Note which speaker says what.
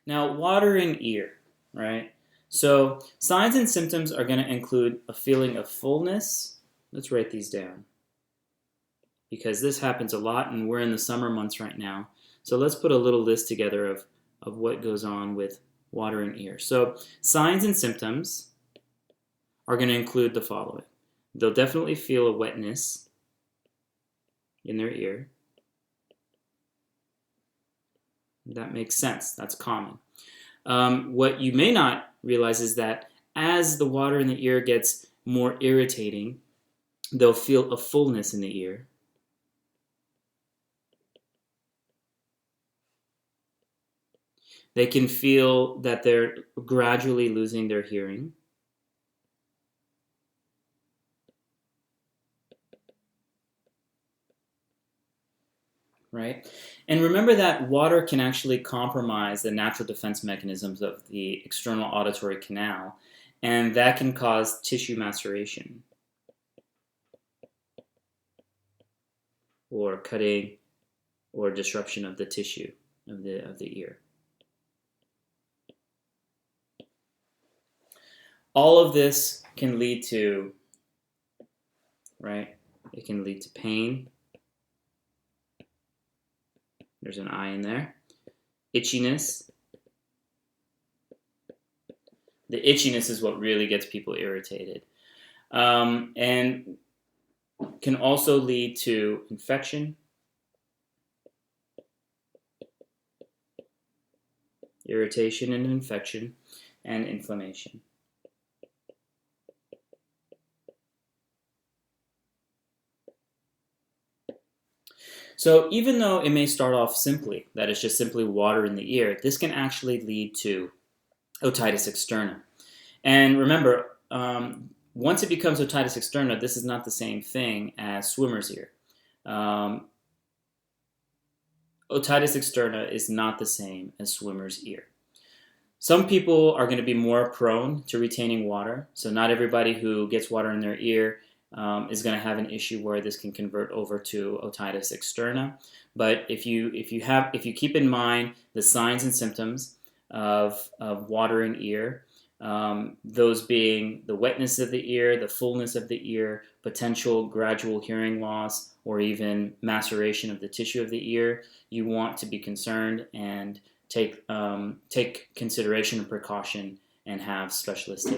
Speaker 1: Now, watering ear, right? So signs and symptoms are going to include a feeling of fullness. Let's write these down because this happens a lot and we're in the summer months right now. So let's put a little list together of what goes on with watering ear. So signs and symptoms are going to include the following. They'll definitely feel a wetness in their ear. That makes sense. That's common. What you may not realize is that as the water in the ear gets more irritating, they'll feel a fullness in the ear. They can feel that they're gradually losing their hearing. Right? And remember that water can actually compromise the natural defense mechanisms of the external auditory canal, and that can cause tissue maceration or cutting or disruption of the tissue of the ear. All of this can lead to, right? It can lead to pain. There's an I in there. Itchiness. The itchiness is what really gets people irritated. And can also lead to infection, irritation and infection, and inflammation. So even though it may start off simply, that it's just simply water in the ear, this can actually lead to otitis externa. And remember, once it becomes otitis externa, this is not the same thing as swimmer's ear. Otitis externa is not the same as swimmer's ear. Some people are going to be more prone to retaining water, so not everybody who gets water in their ear is going to have an issue where this can convert over to otitis externa. But if you keep in mind the signs and symptoms of watering ear, those being the wetness of the ear, the fullness of the ear, potential gradual hearing loss, or even maceration of the tissue of the ear, you want to be concerned and take consideration and precaution and have specialists take